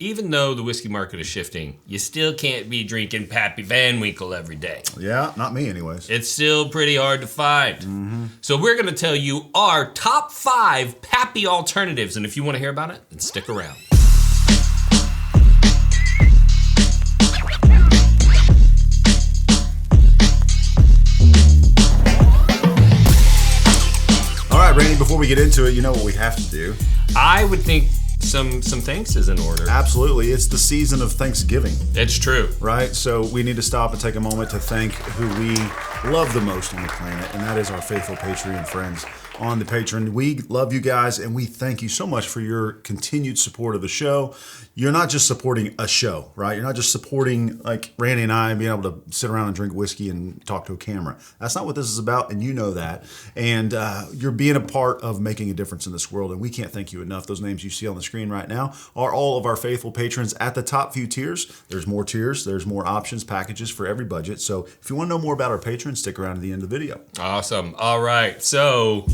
even though the whiskey market is shifting, you still can't be drinking Pappy Van Winkle every day. Yeah, not me anyways. It's still pretty hard to find. So we're going to tell you our top 5 Pappy alternatives. And if you want to hear about it, then stick around. All right, Randy, before we get into it, you know what we have to do. I would think some thanks is in order. Absolutely. It's the season of Thanksgiving. It's true. Right? So we need to stop and take a moment to thank who we love the most on the planet, and that is our faithful Patreon friends on the Patreon. We love you guys, and we thank you so much for your continued support of the show. You're not just supporting a show, right? You're not just supporting like Randy and I being able to sit around and drink whiskey and talk to a camera. That's not what this is about, and you know that. And you're being a part of making a difference in this world, and we can't thank you enough. Those names you see on the screen right now are all of our faithful patrons at the top few tiers. There's more tiers. There's more options, packages for every budget. So if you want to know more about our patrons, stick around to the end of the video. Awesome. All right. So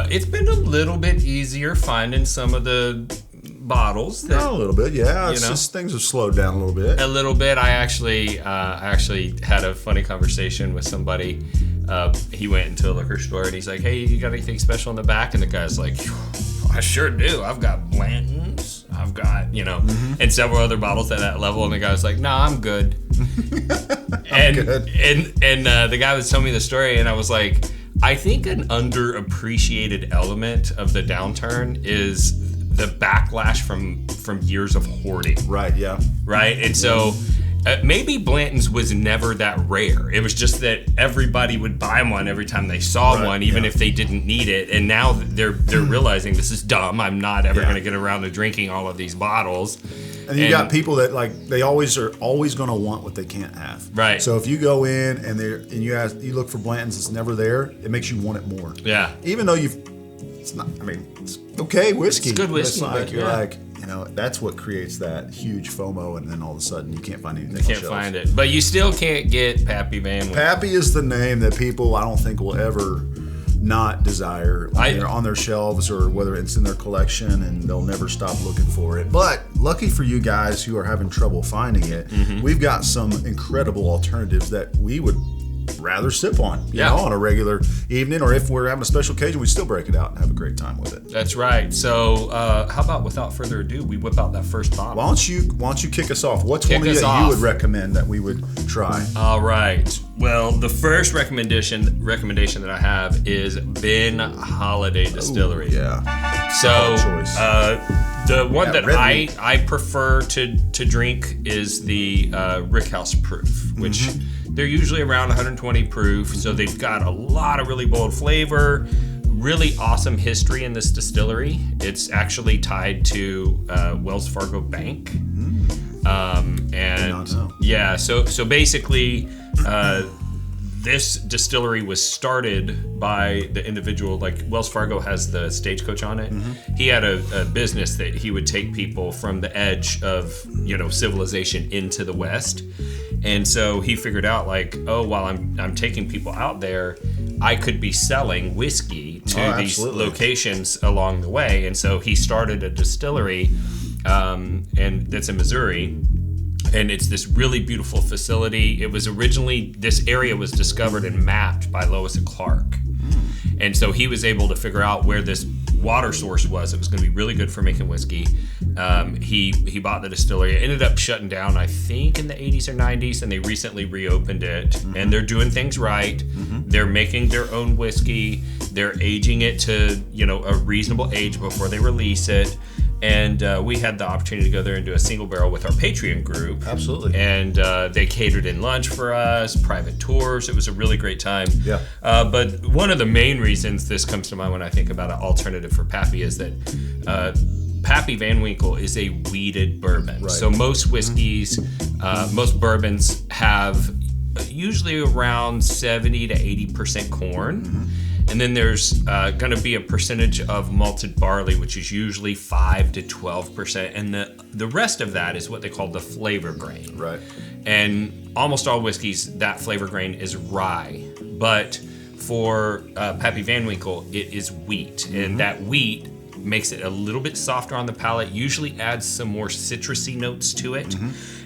it's been a little bit easier finding some of the bottles. A little bit, yeah. It's just things have slowed down a little bit. A little bit. I actually had a funny conversation with somebody. He went into a liquor store and he's like, "Hey, you got anything special in the back?" And the guy's like, "I sure do. I've got Blanton's. I've got, and several other bottles at that level." And the guy was like, "No, I'm good." I'm good. And the guy was telling me the story, and I was like, I think an underappreciated element of the downturn is the backlash from years of hoarding. Right, yeah. Right? And so maybe Blanton's was never that rare. It was just that everybody would buy one every time they saw one, even if they didn't need it. And now they're realizing this is dumb. I'm not ever going to get around to drinking all of these bottles. And you got people that they always are going to want what they can't have. Right. So if you go in and you look for Blanton's, it's never there. It makes you want it more. Yeah. Even though it's okay whiskey. It's good whiskey. It's you're like, that's what creates that huge FOMO, and then all of a sudden you can't find anything. You can't find it, but you still can't get Pappy Van Winkle. Pappy is the name that people I don't think will ever not desire they're on their shelves or whether it's in their collection, and they'll never stop looking for it. But lucky for you guys who are having trouble finding it, we've got some incredible alternatives that we would rather sip on, on a regular evening, or if we're having a special occasion, we still break it out and have a great time with it. That's right. So how about without further ado, we whip out that first bottle. Why don't you kick us off? What's one that you would recommend that we would try? All right. Well, the first recommendation that I have is Ben Holiday Distillery. Ooh, yeah. So the one that I prefer to drink is the Rickhouse Proof, which they're usually around 120 proof. So they've got a lot of really bold flavor, really awesome history in this distillery. It's actually tied to Wells Fargo Bank. So basically this distillery was started by the individual, like Wells Fargo has the Stagecoach on it. He had a business that he would take people from the edge of, civilization into the West. And so he figured out while I'm taking people out there, I could be selling whiskey to these locations along the way. And so he started a distillery and that's in Missouri. And it's this really beautiful facility. It was originally, this area was discovered and mapped by Lois and Clark. And so he was able to figure out where this water source was. It was going to be really good for making whiskey. He bought the distillery. It ended up shutting down, I think, in the 80s or 90s, and they recently reopened it. And they're doing things right. They're making their own whiskey. They're aging it to, a reasonable age before they release it. And we had the opportunity to go there and do a single barrel with our Patreon group. Absolutely. And they catered in lunch for us, private tours. It was a really great time. Yeah. But one of the main reasons this comes to mind when I think about an alternative for Pappy is that Pappy Van Winkle is a wheated bourbon. Right. So most whiskeys, most bourbons have usually around 70 to 80% corn. And then there's going to be a percentage of malted barley, which is usually 5 to 12%. And the rest of that is what they call the flavor grain. Right. And almost all whiskeys, that flavor grain is rye. But for Pappy Van Winkle, it is wheat. And that wheat makes it a little bit softer on the palate, usually adds some more citrusy notes to it.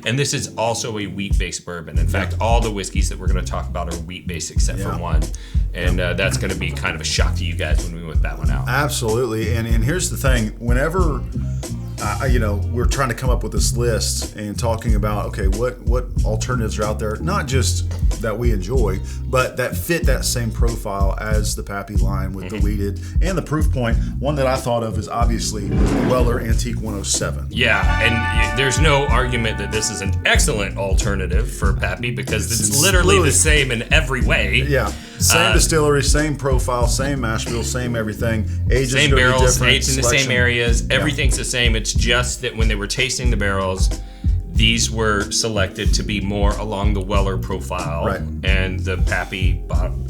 And this is also a wheat-based bourbon. In fact, all the whiskeys that we're going to talk about are wheat-based except for one. And that's going to be kind of a shock to you guys when we whip that one out. Absolutely. And here's the thing. Whenever, we're trying to come up with this list and talking about, okay, what alternatives are out there, not just that we enjoy, but that fit that same profile as the Pappy line with the wheated. And the proof point, one that I thought of is obviously Weller Antique 107. Yeah, and there's no argument that this is an excellent alternative for Pappy because it's literally the same in every way. Yeah, same distillery, same profile, same mash bill, same everything. Ages same barrels, aged in the same areas. Everything's the same. It's just that when they were tasting the barrels, these were selected to be more along the Weller profile, and the Pappy,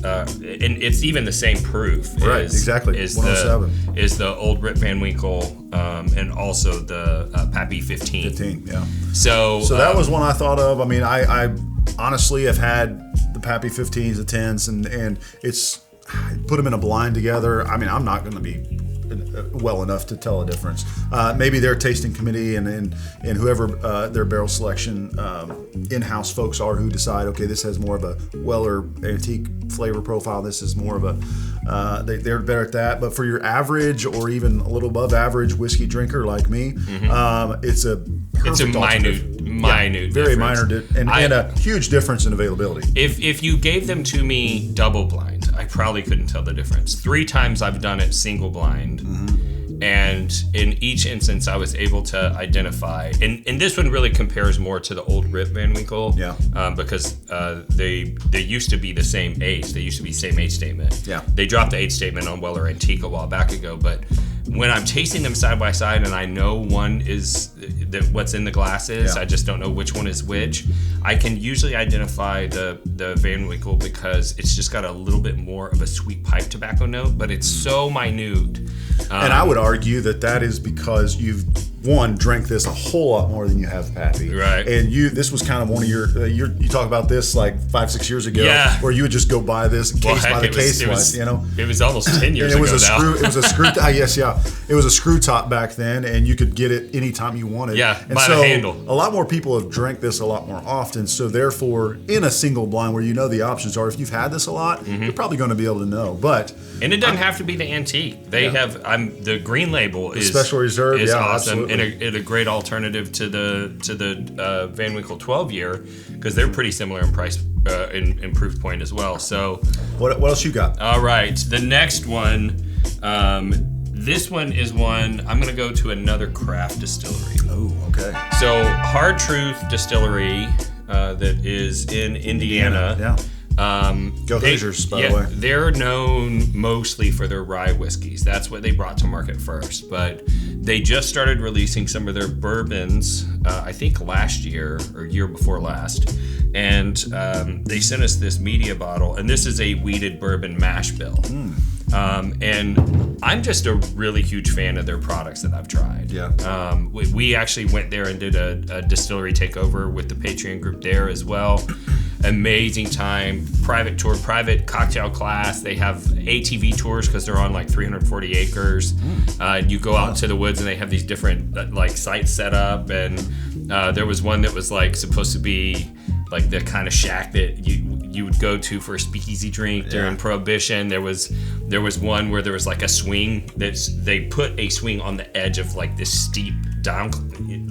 and it's even the same proof. Exactly. Is 107 is the old Rip Van Winkle, and also the Pappy 15. 15, yeah. So that was one I thought of. I mean, I honestly have had the Pappy 15s, the 10s, and it's put them in a blind together. I mean, I'm not going to be well enough to tell a difference. Maybe their tasting committee and whoever their barrel selection in-house folks are who decide, okay, this has more of a Weller antique flavor profile. This is more of a, they're better at that. But for your average or even a little above average whiskey drinker like me, it's a minute very difference. minor and a huge difference in availability. If you gave them to me double blind, I probably couldn't tell the difference. 3 times I've done it single blind, and in each instance I was able to identify, and this one really compares more to the old Rip Van Winkle, because they used to be the same age. They used to be same age statement. They dropped the age statement on Weller Antique a while back ago, but when I'm tasting them side by side and I know one is what's in the glasses, I just don't know which one is which, I can usually identify the Van Winkle because it's just got a little bit more of a sweet pipe tobacco note, but it's so minute. And I would argue that is because you've drank this a whole lot more than you have Pappy. Right. And this was kind of one of you talk about this like 5-6 years ago, where you would just go buy this case by the case. It was almost 10 years ago now. It was a screw. It was a screw top back then, and you could get it anytime you wanted. And by the handle. A lot more people have drank this a lot more often. So therefore, in a single blind where you know the options are, if you've had this a lot, you're probably going to be able to know. And it doesn't have to be the antique. They have the green label is special reserve. Is absolutely. awesome and a great alternative to the Van Winkle 12-year because they're pretty similar in price in proof point as well. So what else you got? All right, the next one. This one is one I'm gonna go to another craft distillery. Oh, okay. So Hard Truth Distillery that is in Indiana. Go Hoosiers, by the way. They're known mostly for their rye whiskeys. That's what they brought to market first. But they just started releasing some of their bourbons, I think last year or year before last. And they sent us this media bottle. And this is a wheated bourbon mash bill. And I'm just a really huge fan of their products that I've tried. We actually went there and did a distillery takeover with the Patreon group there as well. Amazing time, private tour, private cocktail class. They have ATV tours because they're on like 340 acres. You go out into the woods and they have these different like sites set up. And there was one that was like supposed to be like the kind of shack that you would go to for a speakeasy drink during Prohibition. There was one where there was like a swing they put a swing on the edge of like this steep down,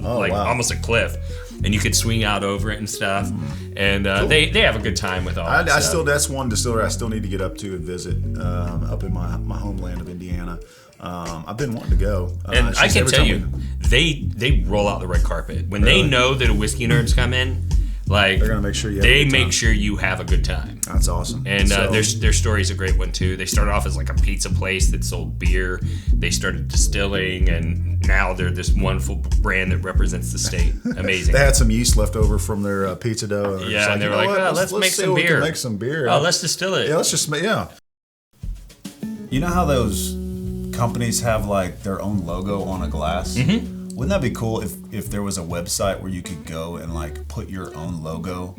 almost a cliff, and you could swing out over it and stuff. And cool. they have a good time with all that stuff. That's one distillery I still need to get up to and visit up in my homeland of Indiana. I've been wanting to go. And I can tell you, they roll out the red carpet when they know that a whiskey nerd's come in. Like, they're gonna make sure you have a good time. That's awesome. And their story's a great one too. They started off as like a pizza place that sold beer. They started distilling, and now they're this wonderful brand that represents the state. Amazing. They had some yeast left over from their pizza dough. And they were like, let's make some beer. Make some beer. Oh, let's distill it. Yeah, let's just make. Yeah. You know how those companies have like their own logo on a glass? Mm-hmm. Wouldn't that be cool if there was a website where you could go and like put your own logo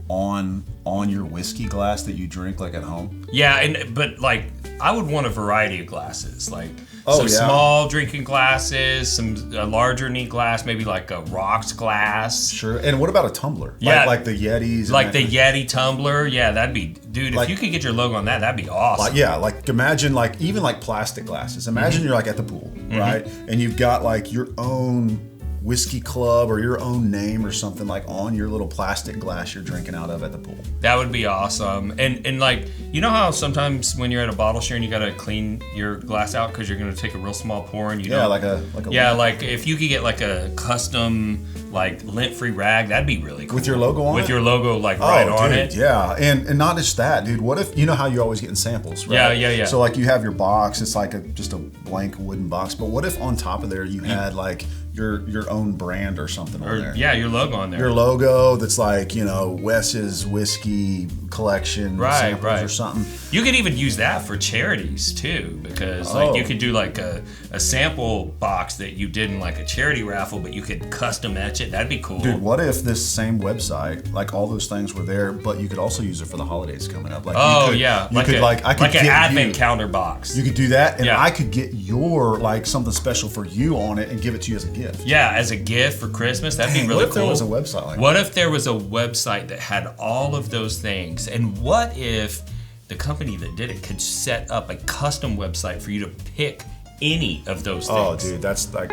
on your whiskey glass that you drink like at home? Yeah, but like I would want a variety of glasses, like Oh, some yeah. small drinking glasses, a larger neat glass, maybe like a rocks glass. Sure. And what about a tumbler? Yeah. Like the Yetis. and Like that- the Yeti tumbler, yeah, that'd be, dude. Like- if you could get your logo on that, that'd be awesome. Like, yeah, like imagine like even like plastic glasses. Imagine you're like at the pool, right? And you've got like your own whiskey club or your own name or something like on your little plastic glass you're drinking out of at the pool. That would be awesome. And like, you know how sometimes when you're at a bottle share and you gotta clean your glass out because you're gonna take a real small pour and you Yeah, don't. like a Yeah, like if you could get like a custom like lint-free rag, that'd be really cool. With your logo on With it? your logo like right on dude, it. yeah. And not just that, dude. What if, you know how you're always getting samples, right? Yeah. So like you have your box, it's like just a blank wooden box. But what if on top of there you had like your own brand or something on there? Yeah, your logo on there. Your logo that's like, you know, Wes's whiskey collection samples right. or something. You could even use that for charities too, because like you could do like a sample box that you did in like a charity raffle, but you could custom etch it. That'd be cool. Dude, what if this same website, like all those things were there, but you could also use it for the holidays coming up? Like you could I could like an get advent you, counter box. You could do that, and Yeah. I could get your like something special for you on it and give it to you as a gift. Yeah, as a gift for Christmas, that'd be Dang, really what if cool. there was a website like What if there was a website that had all of those things? And what if the company that did it could set up a custom website for you to pick any of those things? Oh, dude, that's like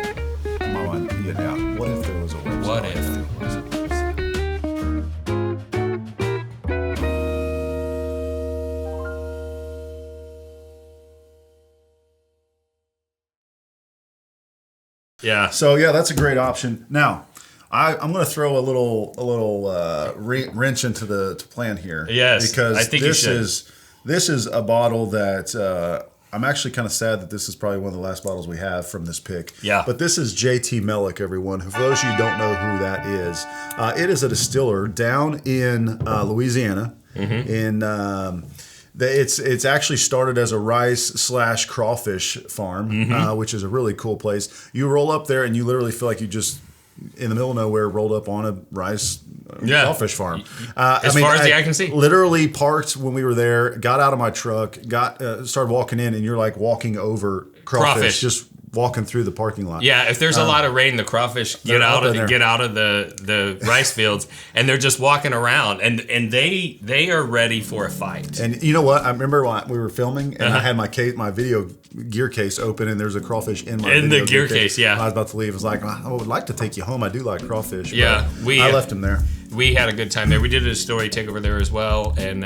my mind. Yeah. What if there was a website? What like if that? there was a website? Yeah. So yeah, that's a great option. Now, I'm going to throw a little wrench into the plan here. Yes, because I think you should. This is a bottle that I'm actually kind of sad that this is probably one of the last bottles we have from this pick. Yeah. But this is JT Mellick, everyone. For those of you who don't know who that is, it is a distiller down in Louisiana. It's actually started as a rice/crawfish farm, which is a really cool place. You roll up there and you literally feel like you just in the middle of nowhere rolled up on a rice crawfish farm. As far as the eye can see. Literally parked when we were there, got out of my truck, started walking in, and you're like walking over crawfish. Just walking through the parking lot. Yeah, if there's a lot of rain, the crawfish get out of the rice fields, and they're just walking around, and they are ready for a fight. And you know what? I remember when we were filming, and I had my video gear case open, and there's a crawfish in my video the gear case. Yeah, I was about to leave. I was like, I would like to take you home. I do like crawfish. Yeah, but I left him there. We had a good time there. We did a story takeover there as well, and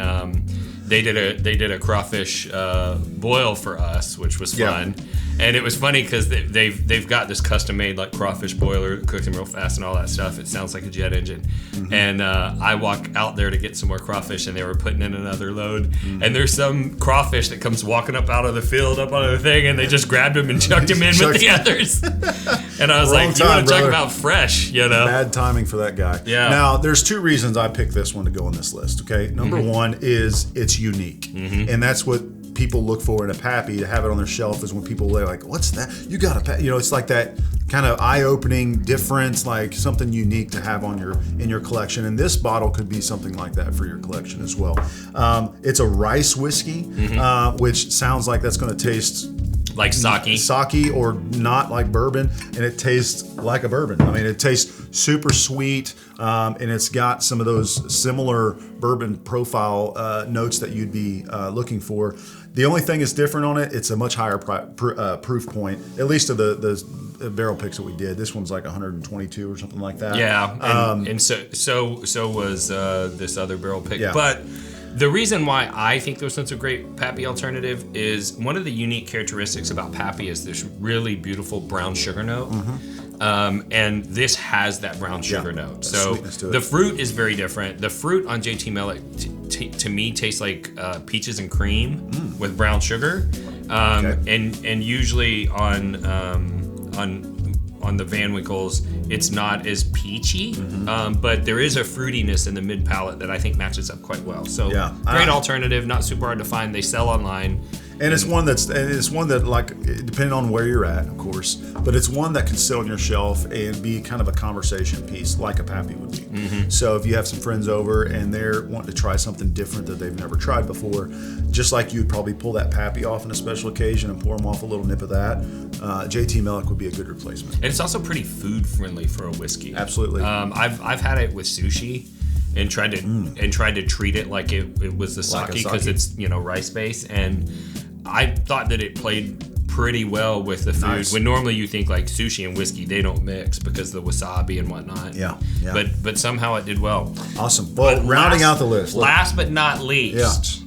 they did a crawfish boil for us, which was fun. Yeah. And it was funny because they've got this custom made like crawfish boiler that cooks them real fast and all that stuff. It sounds like a jet engine. And I walk out there to get some more crawfish, and they were putting in another load. And there's some crawfish that comes walking up out of the field, up onto the thing, and they just grabbed him and chucked him in with the others. And I was Wrong like, you time, want to talk brother. about fresh, you know? Bad timing for that guy. Yeah. Now, there's two reasons I picked this one to go on this list. Okay. Number one is it's unique, and that's what people look for in a Pappy to have it on their shelf. Is when people are like, "What's that? You got a Pappy?" You know, it's like that kind of eye-opening difference, like something unique to have on in your collection. And this bottle could be something like that for your collection as well. It's a rice whiskey, which sounds like that's going to taste Like sake. or not like bourbon, and it tastes like a bourbon. I mean, it tastes super sweet, and it's got some of those similar bourbon profile notes that you'd be looking for. The only thing that's different on it, it's a much higher proof point, at least of the barrel picks that we did. This one's like 122 or something like that. Yeah, and so was this other barrel pick. Yeah. But the reason why I think this one's a great Pappy alternative is one of the unique characteristics about Pappy is this really beautiful brown sugar note. And this has that brown sugar note. So sweetness to it. the fruit is very different. The fruit on JT Mellick to me tastes like peaches and cream with brown sugar. And usually on the Van Winkles, it's not as peachy, but there is a fruitiness in the mid palate that I think matches up quite well. So Yeah. great alternative, not super hard to find. They sell online. And it's one that like, depending on where you're at, of course, but it's one that can sit on your shelf and be kind of a conversation piece, like a Pappy would be. So if you have some friends over and they're wanting to try something different that they've never tried before, just like you'd probably pull that Pappy off on a special occasion and pour them off a little nip of that, JT Mellick would be a good replacement. And it's also pretty food friendly for a whiskey. Absolutely. I've had it with sushi and tried to treat it like it was the Like a sake because sake. it's rice based, and I thought that it played pretty well with the food. Nice. When normally you think like sushi and whiskey, they don't mix because of the wasabi and whatnot. Yeah. But somehow it did well. Awesome. Well, But rounding out the list. Last but not least,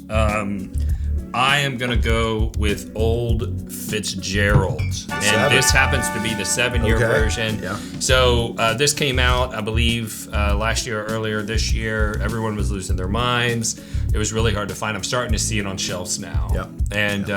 I am going to go with Old Fitzgerald. And Seven. this happens to be the 7-year Okay. version. Yeah. So this came out, I believe, last year or earlier this year. Everyone was losing their minds. It was really hard to find. I'm starting to see it on shelves now. Yeah. And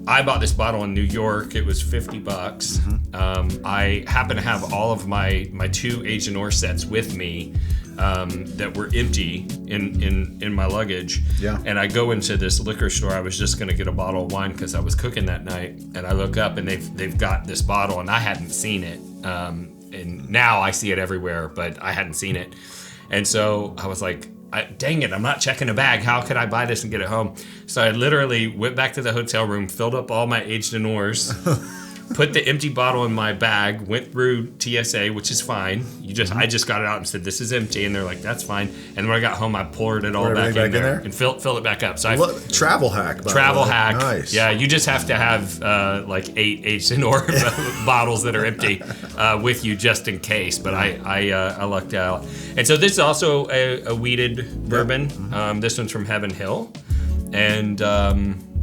I bought this bottle in New York. It was $50. I happen to have all of my 2 Aged in Ore sets with me. That were empty in my luggage. Yeah. And I go into this liquor store. I was just going to get a bottle of wine because I was cooking that night. And I look up and they've got this bottle and I hadn't seen it. And now I see it everywhere, but I hadn't seen it. And so I was like, dang it, I'm not checking a bag. How could I buy this and get it home? So I literally went back to the hotel room, filled up all my Aged in Ores, put the empty bottle in my bag, went through TSA, which is fine. I just got it out and said, this is empty. And they're like, that's fine. And when I got home, I poured it all back in there and filled it back up. So Travel hack. Travel hack. Nice. Yeah, you just have to have like 8 Aged in Ore bottles that are empty with you just in case. But I lucked out. And so this is also a weeded bourbon. This one's from Heaven Hill. And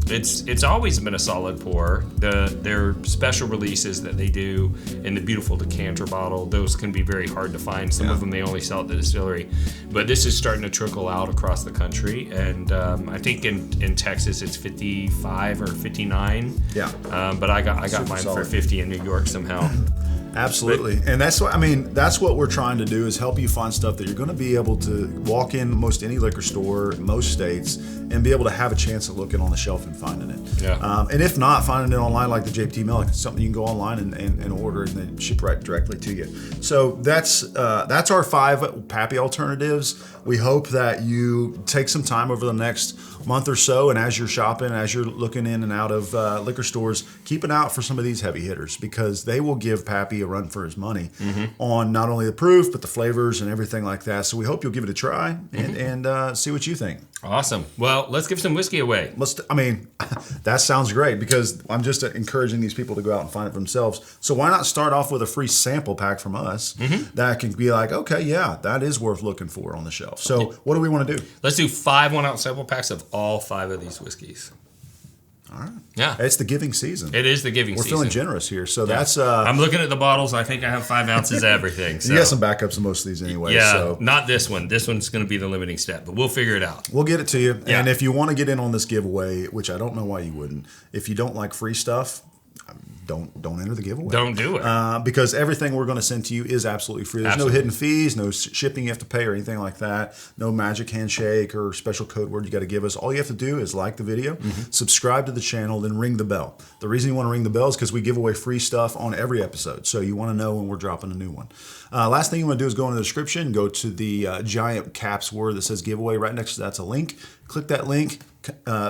it's always been a solid pour. Their special releases that they do in the beautiful decanter bottle, those can be very hard to find. Some of them they only sell at the distillery, but this is starting to trickle out across the country. And I think in Texas it's 55 or 59. Yeah. But I got Super mine solid. for 50 in New York somehow. Absolutely. And that's what we're trying to do is help you find stuff that you're going to be able to walk in most any liquor store in most states and be able to have a chance of looking on the shelf and finding it. Yeah. And if not, finding it online like the JT Mellick, it's something you can go online and order and then ship right directly to you. So that's our 5 Pappy alternatives. We hope that you take some time over the next month or so, and as you're shopping, as you're looking in and out of liquor stores, keep an eye out for some of these heavy hitters because they will give Pappy a run for his money on not only the proof but the flavors and everything like that. So we hope you'll give it a try and see what you think. Awesome. Well, let's give some whiskey away. That sounds great because I'm just encouraging these people to go out and find it for themselves. So why not start off with a free sample pack from us that can be like, okay, yeah, that is worth looking for on the shelf. So what do we want to do? Let's do 5 1-ounce sample packs of all 5 of these whiskeys. All right. Yeah. It's the giving season. It is the giving We're season. feeling generous here. So that's... I'm looking at the bottles. I think I have 5 ounces of everything. So. You got some backups in most of these anyway. Yeah, So not this one. This one's going to be the limiting step, but we'll figure it out. we'll get it to you. Yeah. And if you want to get in on this giveaway, which I don't know why you wouldn't, if you don't like free stuff, don't enter the giveaway. Don't do it. Because everything we're going to send to you is absolutely free. There's no hidden fees, no shipping you have to pay or anything like that. No magic handshake or special code word you got to give us. All you have to do is like the video, subscribe to the channel, then ring the bell. The reason you want to ring the bell is because we give away free stuff on every episode. So you want to know when we're dropping a new one. Last thing you want to do is go in the description, go to the giant caps word that says giveaway. Right next to that's a link. Click that link.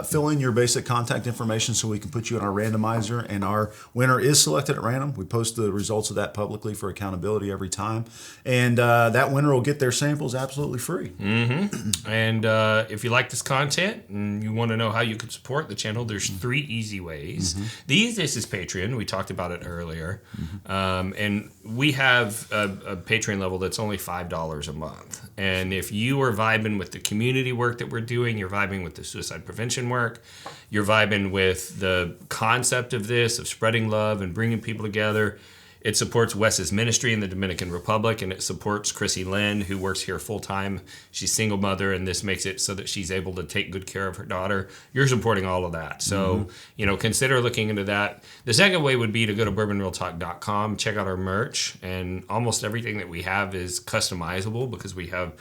Fill in your basic contact information so we can put you in our randomizer, and our winner is selected at random. We post the results of that publicly for accountability every time, and that winner will get their samples absolutely free. And if you like this content and you want to know how you can support the channel, there's 3 easy ways. The easiest is Patreon. We talked about it earlier. And we have a Patreon level that's only $5 a month. And if you are vibing with the community work that we're doing, you're vibing with the suicide prevention work, you're vibing with the concept of this, of spreading love and bringing people together. It supports Wes's ministry in the Dominican Republic, and it supports Chrissy Lynn, who works here full time. She's a single mother, and this makes it so that she's able to take good care of her daughter. You're supporting all of that. So, consider looking into that. The second way would be to go to bourbonrealtalk.com, check out our merch, and almost everything that we have is customizable because we have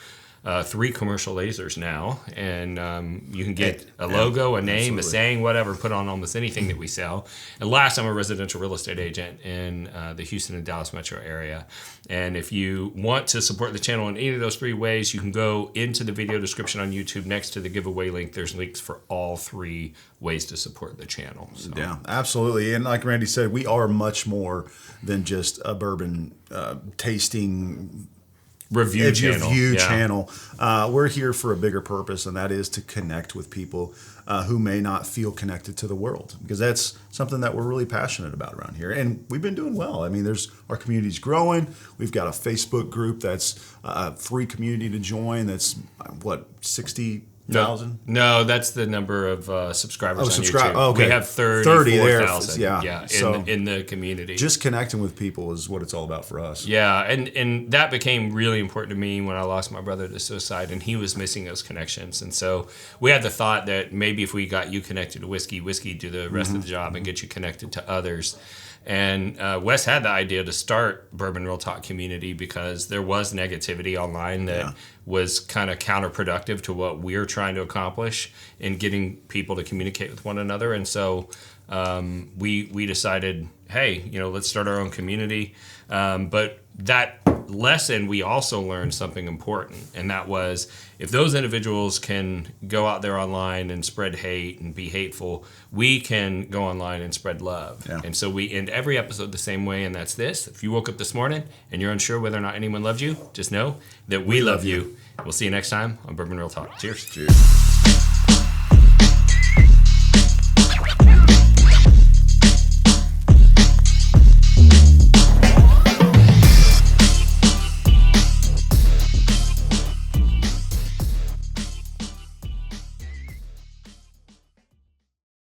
3 commercial lasers now, and you can get a logo, a name, a saying, whatever, put on almost anything that we sell. And last, I'm a residential real estate agent in the Houston and Dallas metro area. And if you want to support the channel in any of those 3 ways, you can go into the video description on YouTube next to the giveaway link. There's links for all 3 ways to support the channel. So. Yeah, absolutely. And like Randy said, we are much more than just a bourbon tasting review channel. We're here for a bigger purpose, and that is to connect with people who may not feel connected to the world, because that's something that we're really passionate about around here, and we've been doing well. I mean, our community's growing. We've got a Facebook group that's a free community to join. That's 60,000. No, that's the number of subscribers on YouTube. Oh, okay. We have 34,000 Yeah. in the community. Just connecting with people is what it's all about for us. Yeah, and that became really important to me when I lost my brother to suicide, and he was missing those connections. And so we had the thought that maybe if we got you connected to whiskey do the rest of the job and get you connected to others. And Wes had the idea to start Bourbon Real Talk Community because there was negativity online that was kind of counterproductive to what we're trying to accomplish in getting people to communicate with one another. And so we decided, hey, let's start our own community. But that lesson, we also learned something important, and that was if those individuals can go out there online and spread hate and be hateful, we can go online and spread love. Yeah. And so we end every episode the same way, and that's this. If you woke up this morning and you're unsure whether or not anyone loved you, just know that we love you. We'll see you next time on Bourbon Real Talk. Cheers. Cheers.